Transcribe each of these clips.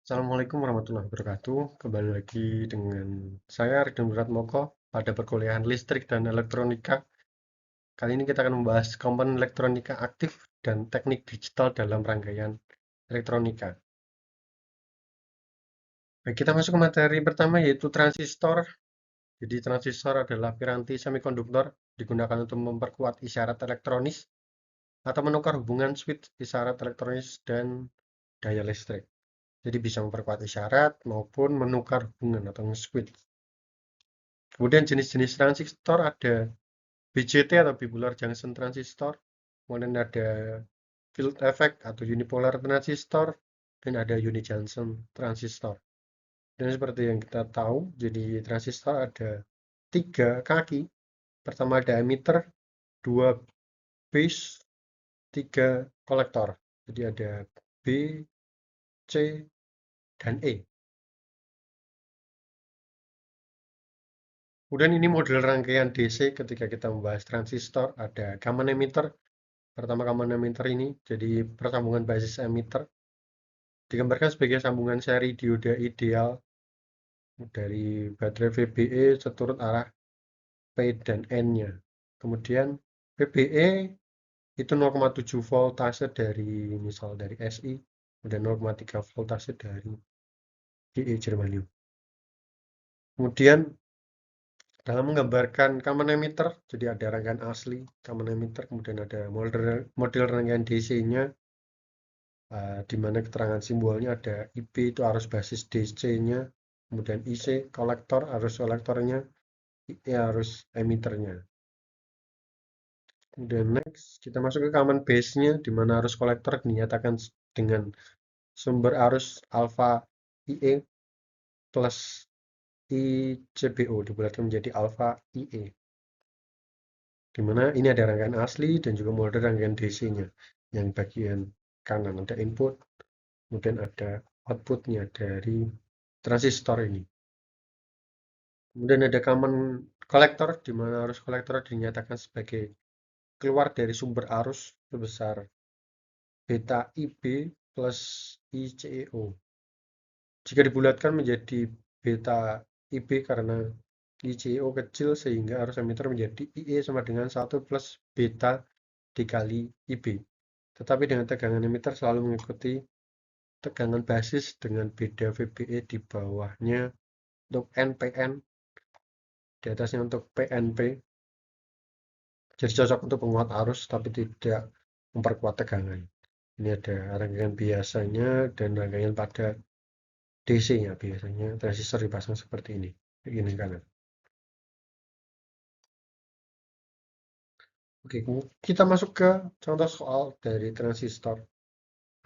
Assalamualaikum warahmatullahi wabarakatuh. Kembali lagi dengan saya Ridwan Moko pada perkuliahan listrik dan elektronika. Kali ini kita akan membahas komponen elektronika aktif dan teknik digital dalam rangkaian elektronika. Baik, kita masuk ke materi pertama yaitu transistor. Jadi transistor adalah piranti semikonduktor digunakan untuk memperkuat isyarat elektronis atau menukar hubungan switch isyarat elektronis dan daya listrik. Jadi bisa memperkuat isyarat maupun menukar hubungan atau switch. Kemudian jenis-jenis transistor ada BJT atau bipolar junction transistor, kemudian ada field effect atau unipolar transistor, dan ada uni-junction transistor. Dan seperti yang kita tahu, jadi transistor ada 3 kaki. Pertama ada emitter, 2 base, 3 kolektor. Jadi ada B, C, dan E. Kemudian ini model rangkaian DC ketika kita membahas transistor, ada common emitter. Pertama common emitter ini, jadi persambungan basis emitter. Digambarkan sebagai sambungan seri dioda ideal dari baterai VBE seturut arah P dan N-nya. Kemudian VBE itu 0,7 voltase dari misal dari SI, kemudian 0,3 voltase dari GE germanium. Kemudian dalam menggambarkan common emitter, jadi ada rangkaian asli common emitter, kemudian ada model rangkaian DC-nya, di mana keterangan simbolnya ada IB itu arus basis DC-nya, kemudian IC kolektor arus kolektornya, IE arus emiternya. Kemudian next kita masuk ke common base-nya, di mana arus kolektor dinyatakan dengan sumber arus alfa IE plus ICBO dibulatkan menjadi alfa IE. Di mana ini ada rangkaian asli dan juga model rangkaian DC-nya. Yang bagian kanan ada input, kemudian ada output-nya dari transistor ini. Kemudian ada common kolektor, di mana arus kolektor dinyatakan sebagai keluar dari sumber arus sebesar beta IB plus ICEO. Jika dibulatkan menjadi beta IB karena ICEO kecil sehingga arus emitter menjadi IE sama dengan 1 plus beta dikali IB. Tetapi dengan tegangan emitter selalu mengikuti tegangan basis dengan beda VBE di bawahnya untuk NPN, di atasnya untuk PNP. Jadi cocok untuk penguat arus tapi tidak memperkuat tegangan. Ini ada rangkaian biasanya dan rangkaian pada DC-nya. Biasanya transistor dipasang seperti ini. Begini kanan. Oke, kita masuk ke contoh soal dari transistor.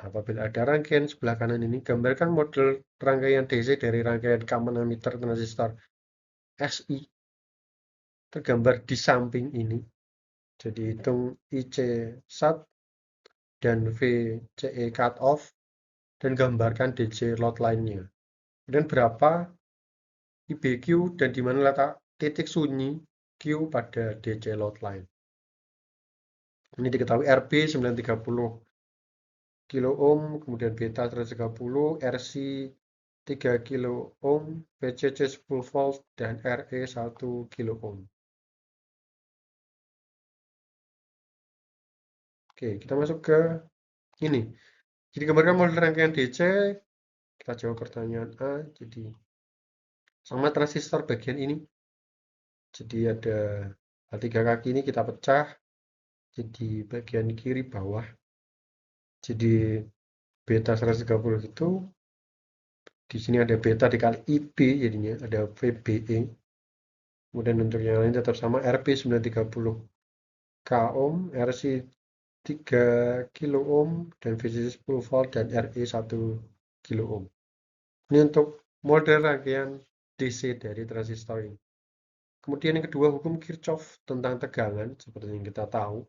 Apabila ada rangkaian sebelah kanan ini, gambarkan model rangkaian DC dari rangkaian common emitter transistor SI. Tergambar di samping ini. Jadi hitung IC sat dan VCE cut off dan gambarkan DC load line-nya. Dan berapa IBQ dan di mana letak titik sunyi Q pada DC load line. Ini diketahui RB 930 kilo ohm, kemudian beta 130, RC 3 kilo ohm, VCC 10 volt, dan RE 1 kilo ohm. Oke, kita masuk ke ini. Jadi gambarkan model rangkaian DC, kita jawab pertanyaan A. Jadi sama transistor bagian ini. Jadi ada tiga kaki ini kita pecah. Jadi bagian kiri bawah. Jadi beta 130 itu di sini ada beta dikali IB jadinya ada VBE. Kemudian untuk yang lain tetap sama RB 930 K ohm, RC 3 kilo ohm dan VCC 10 volt dan RE 1 kilo ohm. Ini untuk model rangkaian DC dari transistor ini. Kemudian yang kedua, hukum Kirchhoff tentang tegangan, seperti yang kita tahu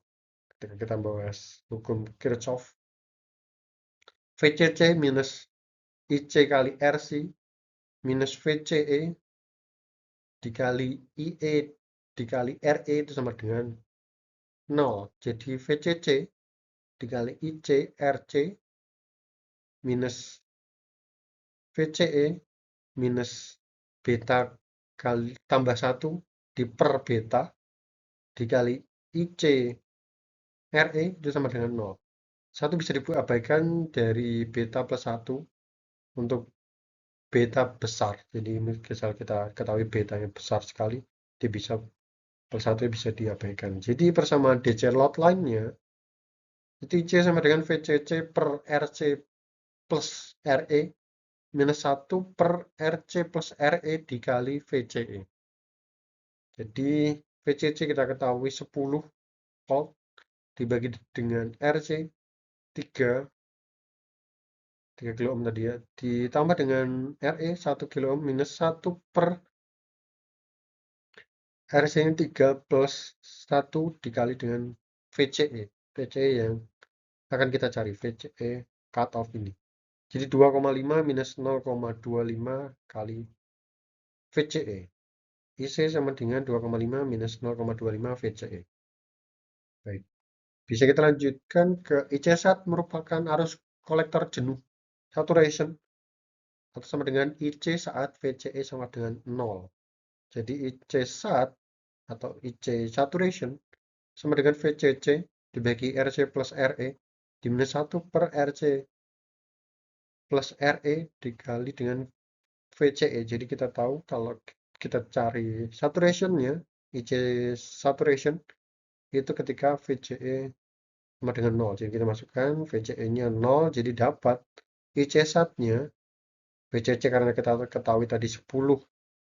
ketika kita membahas hukum Kirchhoff. VCC minus IC kali RC minus VCE dikali IE dikali RE itu sama dengan 0. Jadi VCC dikali IC RC minus VCE minus beta kali tambah 1 di per beta dikali IC RE itu sama dengan 0. 1 bisa diabaikan dari beta plus 1 untuk beta besar. Jadi misal kita ketahui beta yang besar sekali, dia bisa plus 1 bisa diabaikan. Jadi persamaan DC lot line-nya itu IC sama dengan VCC per RC plus RE minus 1 per RC plus RE dikali VCE. Jadi VCC kita ketahui 10 volt dibagi dengan RC 3 kilo ohm tadi ya, ditambah dengan RE 1 kilo ohm minus 1 per RC-nya 3 plus 1 dikali dengan VCE. VCE yang akan kita cari, VCE cutoff ini. Jadi 2,5 minus 0,25 kali VCE. IC sama dengan 2,5 minus 0,25 VCE. Baik. Bisa kita lanjutkan ke IC1 merupakan arus kolektor jenuh saturation atau sama dengan IC saat VCE sama dengan 0. Jadi IC1 atau IC saturation sama dengan VCC dibagi RC plus RE di minus 1 per RC plus RE dikali dengan VCE. Jadi kita tahu kalau kita cari saturationnya, IC saturation itu ketika VCE sama dengan 0. Jadi kita masukkan VCE-nya 0, jadi dapat IC sat-nya VCC karena kita ketahui tadi 10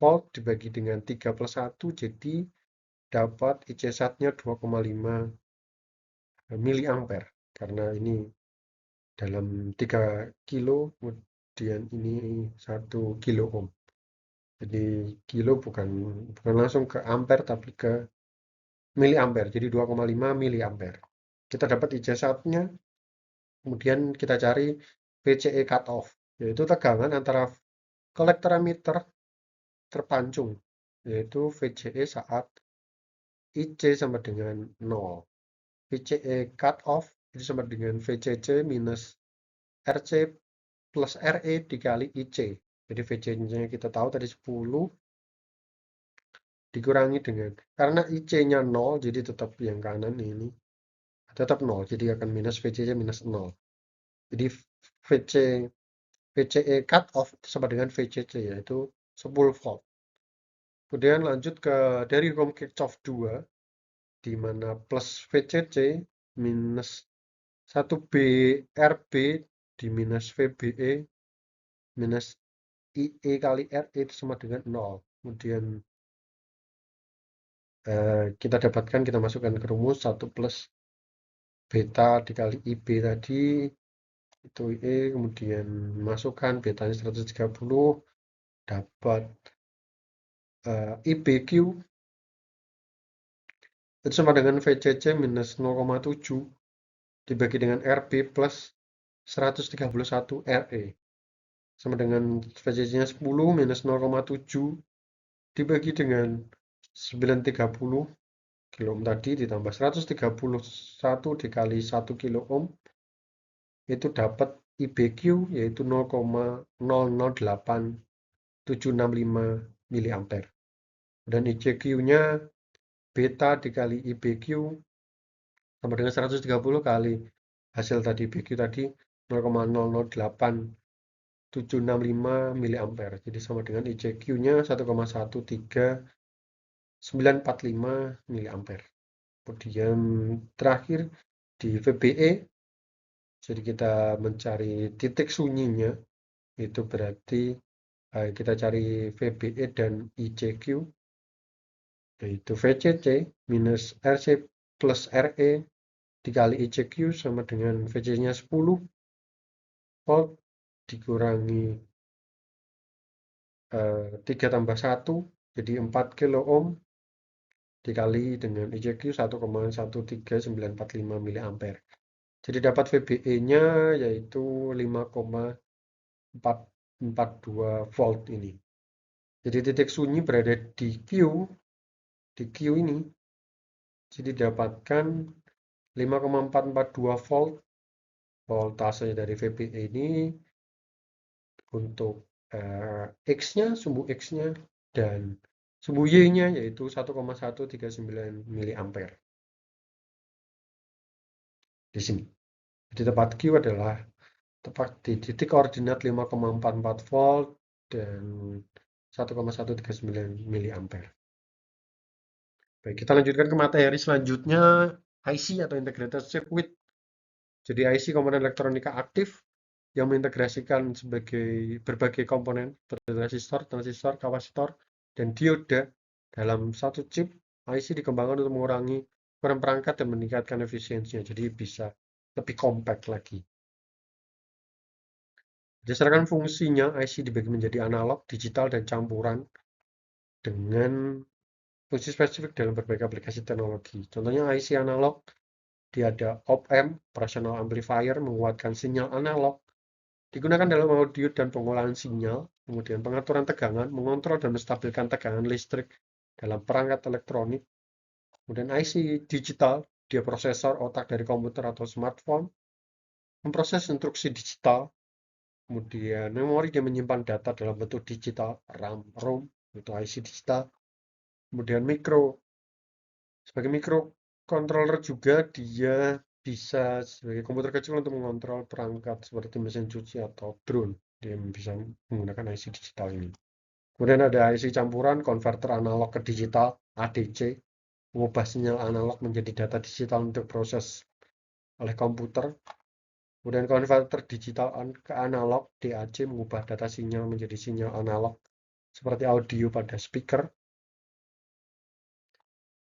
volt dibagi dengan 3 plus 1, jadi dapat IC sat-nya 2,5 miliampere. Karena ini dalam 3 kilo, kemudian ini 1 kilo ohm. Jadi kilo bukan langsung ke ampere, tapi ke miliampere. Jadi 2,5 miliampere. Kita dapat IC sat-nya, kemudian kita cari VCE cutoff, yaitu tegangan antara kolektor emitter terpancung, yaitu VCE saat IC sama dengan 0. VCE cutoff itu sama dengan VCC minus RC plus RE dikali IC. Jadi VC-nya kita tahu tadi 10 dikurangi dengan, karena IC-nya 0, jadi tetap yang kanan ini tetap 0, jadi akan minus VC-nya minus 0. Jadi VCE cutoff sama dengan VCC, yaitu 10 volt. Kemudian lanjut ke dari Ohm Kirchhoff 2, di mana plus VCC minus 1 BRB di minus VBE minus IE kali RE itu sama dengan 0. Kemudian kita dapatkan, kita masukkan ke rumus 1 plus beta dikali IB tadi itu IE, kemudian masukkan betanya 130, dapat IBQ itu sama dengan VCC minus 0,7 dibagi dengan RB plus 131 RE sama dengan VCC-nya 10 minus 0,7 dibagi dengan 930 kilo ohm tadi ditambah 131 dikali 1 kilo ohm itu dapat IBQ yaitu 0,008765 miliampere. Dan ICQ-nya beta dikali IBQ sama dengan 130 kali hasil tadi IBQ tadi 0,008765 miliampere. Jadi sama dengan ICQ-nya 1,13945 miliampere. Kemudian terakhir di VBE, jadi kita mencari titik sunyinya, itu berarti kita cari VBE dan ICQ, yaitu VCC minus RC plus RE dikali ICQ sama dengan VC-nya 10 volt dikurangi 3 tambah 1, jadi 4 kilo ohm dikali dengan ICQ 1,13945 miliampere. Jadi dapat VBE-nya yaitu 5,442 volt ini. Jadi titik sunyi berada di Q ini. Jadi dapatkan 5,442 volt voltase dari VBE ini untuk X-nya, sumbu X-nya, dan sumbu Y-nya yaitu 1,139 miliampere di sini. Jadi tempat Q adalah tepat di titik koordinat 5,44 volt dan 1,139 miliampere. Baik, kita lanjutkan ke materi selanjutnya, IC atau Integrated Circuit. Jadi IC komponen elektronika aktif yang mengintegrasikan sebagai berbagai komponen seperti resistor, transistor, kapasitor, dan dioda dalam satu chip. IC dikembangkan untuk mengurangi ukuran perangkat dan meningkatkan efisiensinya, jadi bisa lebih compact lagi. Berdasarkan fungsinya, IC dibagi menjadi analog, digital, dan campuran dengan fungsi spesifik dalam berbagai aplikasi teknologi. Contohnya IC analog, dia ada op-amp, operational amplifier, menguatkan sinyal analog, digunakan dalam audio dan pengolahan sinyal, kemudian pengaturan tegangan, mengontrol dan menstabilkan tegangan listrik dalam perangkat elektronik. Kemudian IC digital, dia prosesor otak dari komputer atau smartphone, memproses instruksi digital, kemudian memori dia menyimpan data dalam bentuk digital, RAM, ROM, itu IC digital. Kemudian sebagai microcontroller juga dia bisa sebagai komputer kecil untuk mengontrol perangkat seperti mesin cuci atau drone. Dia bisa menggunakan IC digital ini. Kemudian ada IC campuran, konverter analog ke digital, ADC, mengubah sinyal analog menjadi data digital untuk proses oleh komputer. Kemudian konverter digital ke analog, DAC, mengubah data sinyal menjadi sinyal analog seperti audio pada speaker.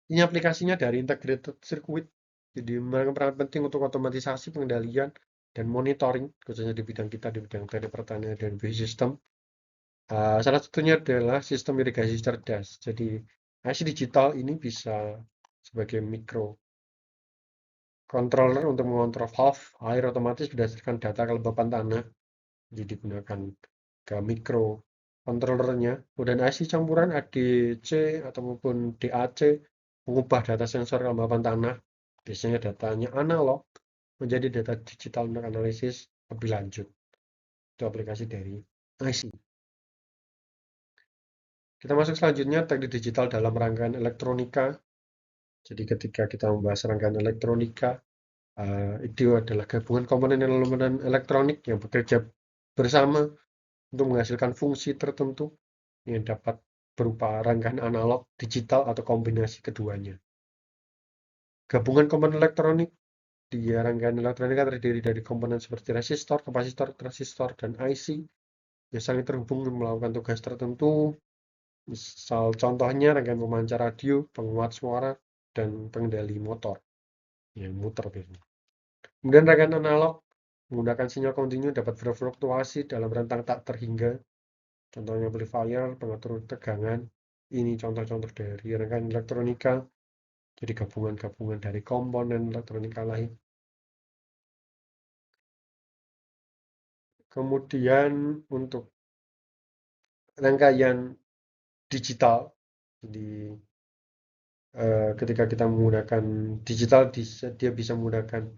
Ini aplikasinya dari integrated circuit, jadi merupakan peran penting untuk otomatisasi pengendalian dan monitoring, khususnya di bidang kita, di bidang teknik pertanian dan biosistem. Salah satunya adalah sistem irigasi cerdas. Jadi IC digital ini bisa sebagai microcontroller untuk mengontrol valve air otomatis berdasarkan data kelembapan tanah. Jadi digunakan ke microcontrollernya. Kemudian IC campuran ADC ataupun DAC mengubah data sensor kelembapan tanah. Biasanya datanya analog menjadi data digital untuk analisis lebih lanjut. Itu aplikasi dari IC. Kita masuk selanjutnya, teknik digital dalam rangkaian elektronika. Jadi ketika kita membahas rangkaian elektronika, itu adalah gabungan komponen elemen elektronik yang bekerja bersama untuk menghasilkan fungsi tertentu yang dapat berupa rangkaian analog, digital, atau kombinasi keduanya. Gabungan komponen elektronik di rangkaian elektronika terdiri dari komponen seperti resistor, kapasitor, transistor, dan IC yang saling terhubung untuk melakukan tugas tertentu. Misal contohnya rangkaian pemancar radio, penguat suara, dan pengendali motor yang muter biasanya. Kemudian rangkaian analog menggunakan sinyal kontinu dapat berfluktuasi dalam rentang tak terhingga. Contohnya amplifier, pengatur tegangan. Ini contoh-contoh dari rangkaian elektronika. Jadi gabungan-gabungan dari komponen elektronika lain. Kemudian untuk rangkaian digital, jadi ketika kita menggunakan digital, dia bisa menggunakan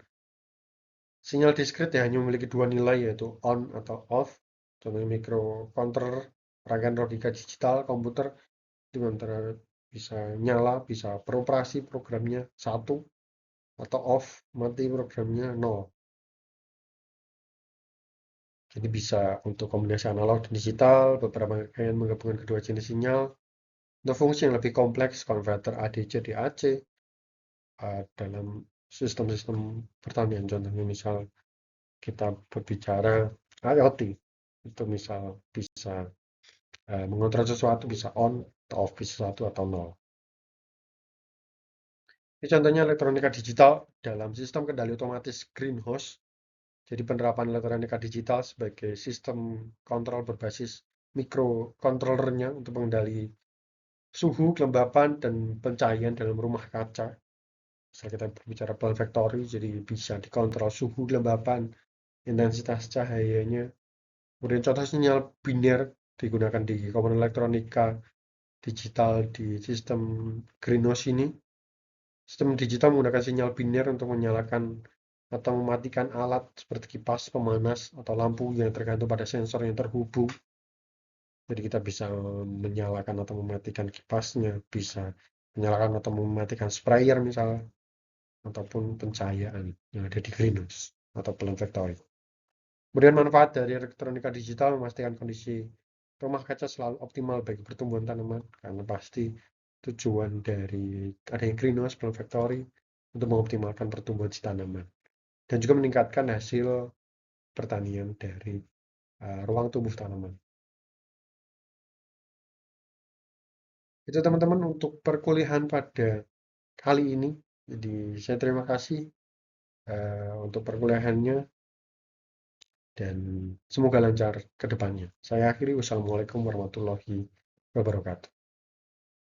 sinyal diskrit yang hanya memiliki dua nilai, yaitu on atau off. Contohnya microcontroller, rangkaian logika digital, komputer, itu antara bisa nyala, bisa beroperasi programnya 1, atau off, mati programnya 0. Jadi bisa untuk kombinasi analog dan digital, beberapa rangkaian menggabungkan kedua jenis sinyal. Untuk fungsi yang lebih kompleks, konverter ADC, DAC, dalam sistem-sistem pertanian. Contohnya misal kita berbicara IoT, itu misal bisa mengontrol sesuatu, bisa on atau off, bisa 1 atau 0. Ini contohnya elektronika digital dalam sistem kendali otomatis greenhouse. Jadi penerapan elektronika digital sebagai sistem kontrol berbasis microcontrollernya untuk mengendali suhu, kelembapan, dan pencahayaan dalam rumah kaca. Misalnya kita berbicara plan factory, jadi bisa dikontrol suhu, kelembapan, intensitas cahayanya. Kemudian contoh sinyal biner digunakan di komponen elektronika digital di sistem greenhouse ini. Sistem digital menggunakan sinyal biner untuk menyalakan atau mematikan alat seperti kipas, pemanas, atau lampu yang tergantung pada sensor yang terhubung. Jadi kita bisa menyalakan atau mematikan kipasnya, bisa menyalakan atau mematikan sprayer misalnya, ataupun pencahayaan yang ada di greenhouse atau plant factory. Kemudian manfaat dari elektronika digital memastikan kondisi rumah kaca selalu optimal bagi pertumbuhan tanaman, karena pasti tujuan dari adanya greenhouse, plant factory untuk mengoptimalkan pertumbuhan si tanaman dan juga meningkatkan hasil pertanian dari ruang tumbuh tanaman. Itu teman-teman untuk perkuliahan pada kali ini. Jadi saya terima kasih untuk perkuliahannya dan semoga lancar ke depannya. Saya akhiri, wassalamualaikum warahmatullahi wabarakatuh.